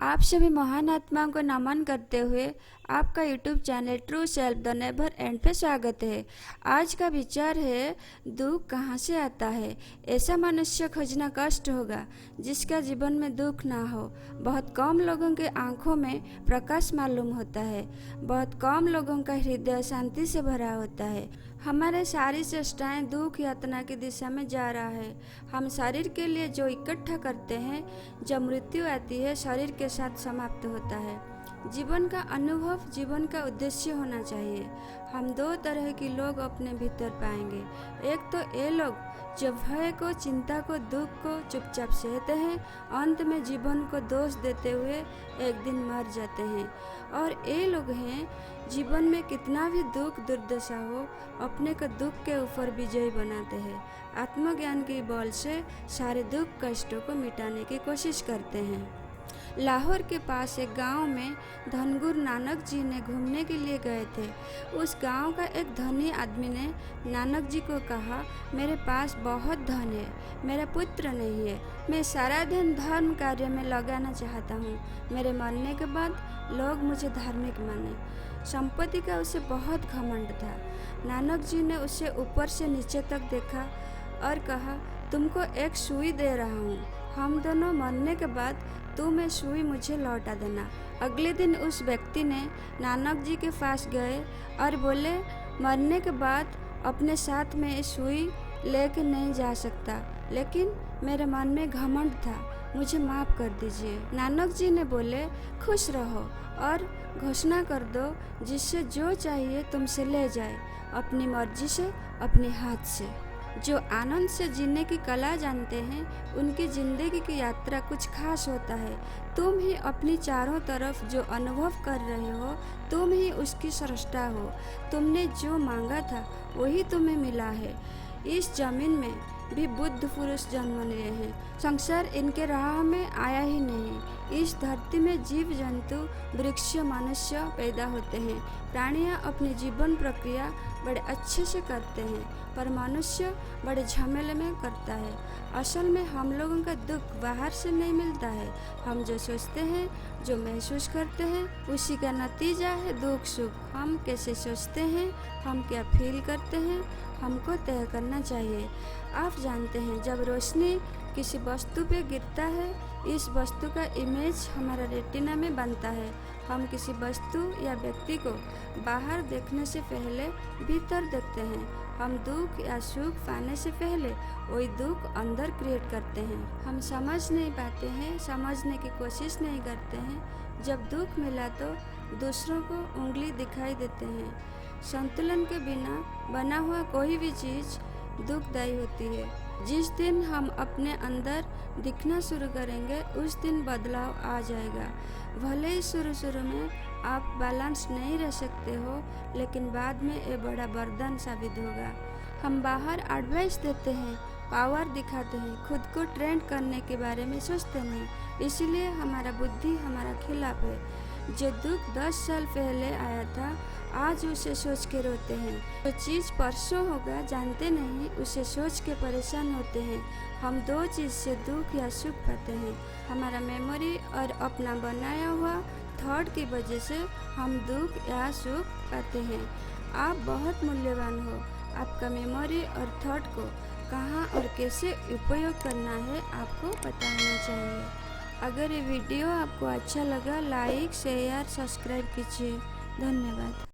आप सभी महान आत्माओं को नमन करते हुए आपका YouTube channel true self the never and पे स्वागत है। आज का विचार है, दुख कहाँ से आता है। ऐसा मनुष्य खोजना कष्ट होगा जिसका जीवन में दुख ना हो। बहुत कम लोगों के आंखों में प्रकाश मालूम होता है। बहुत कम लोगों का हृदय शांति से भरा होता है। हमारे सारी चेष्टाएं दुख यातना की दिशा में जा रहा है। हम शरीर के लिए जो इकट्ठा करते हैं, जब मृत्यु आती है शरीर के साथ समाप्त होता है। जीवन का अनुभव जीवन का उद्देश्य होना चाहिए। हम दो तरह के लोग अपने भीतर पाएंगे। एक तो ये लोग जो भय को, चिंता को, दुख को चुपचाप सहते हैं, अंत में जीवन को दोष देते हुए एक दिन मर जाते हैं। और ये लोग हैं जीवन में कितना भी दुख दुर्दशा हो, अपने को दुख के ऊपर विजयी बनाते हैं। आत्मज्ञान के बल से सारे दुख कष्टों को मिटाने की कोशिश करते हैं। लाहौर के पास एक गांव में धनगुरु नानक जी ने घूमने के लिए गए थे। उस गांव का एक धनी आदमी ने नानक जी को कहा, मेरे पास बहुत धन है, मेरा पुत्र नहीं है, मैं सारा दिन धर्म कार्य में लगाना चाहता हूँ। मेरे मरने के बाद लोग मुझे धार्मिक माने। संपत्ति का उसे बहुत घमंड था। नानक जी ने उसे ऊपर से नीचे तक देखा और कहा, तुमको एक सुई दे रहा हूँ, हम दोनों मरने के बाद तुम ये सुई मुझे लौटा देना। अगले दिन उस व्यक्ति ने नानक जी के पास गए और बोले, मरने के बाद अपने साथ में ये सुई लेके नहीं जा सकता, लेकिन मेरे मन में घमंड था, मुझे माफ़ कर दीजिए। नानक जी ने बोले, खुश रहो और घोषणा कर दो, जिससे जो चाहिए तुमसे ले जाए, अपनी मर्जी से, अपने हाथ से। जो आनंद से जीने की कला जानते हैं, उनकी ज़िंदगी की यात्रा कुछ खास होता है। तुम ही अपनी चारों तरफ जो अनुभव कर रहे हो, तुम ही उसकी सृष्टा हो। तुमने जो मांगा था वही तुम्हें मिला है। इस जमीन में भी बुद्ध पुरुष जन्म लिए हैं। संसार इनके राह में आया ही नहीं। इस धरती में जीव जंतु, वृक्ष, मनुष्य पैदा होते हैं। प्राणियाँ अपनी जीवन प्रक्रिया बड़े अच्छे से करते हैं, पर मनुष्य बड़े झमेले में करता है। असल में हम लोगों का दुख बाहर से नहीं मिलता है। हम जो सोचते हैं, जो महसूस करते हैं, उसी का नतीजा है दुख सुख। हम कैसे सोचते हैं, हम क्या फील करते हैं, हमको तय करना चाहिए। आप जानते हैं, जब रोशनी किसी वस्तु पे गिरता है, इस वस्तु का इमेज हमारा रेटिना में बनता है। हम किसी वस्तु या व्यक्ति को बाहर देखने से पहले भीतर देखते हैं। हम दुख या सुख पाने से पहले वही दुख अंदर क्रिएट करते हैं। हम समझ नहीं पाते हैं, समझने की कोशिश नहीं करते हैं। जब दुख मिला तो दूसरों को उंगली दिखाई देते हैं। संतुलन के बिना बना हुआ कोई भी चीज़ दुखदायी होती है। जिस दिन हम अपने अंदर दिखना शुरू करेंगे, उस दिन बदलाव आ जाएगा। भले ही शुरू में आप बैलेंस नहीं रह सकते हो, लेकिन बाद में ये बड़ा वरदान साबित होगा। हम बाहर एडवाइस देते हैं, पावर दिखाते हैं, खुद को ट्रेंड करने के बारे में सोचते नहीं। इसीलिए हमारा बुद्धि हमारा खिलाफ है। जो दुख 10 साल पहले आया था, आज उसे सोच के रोते हैं। जो चीज़ परसों होगा जानते नहीं, उसे सोच के परेशान होते हैं। हम दो चीज़ से दुख या सुख पाते हैं। हमारा मेमोरी और अपना बनाया हुआ थॉट की वजह से हम दुख या सुख पाते हैं। आप बहुत मूल्यवान हो। आपका मेमोरी और थॉट को कहाँ और कैसे उपयोग करना है, आपको पता होना चाहिए। अगर ये वीडियो आपको अच्छा लगा, लाइक, शेयर, सब्सक्राइब कीजिए। धन्यवाद।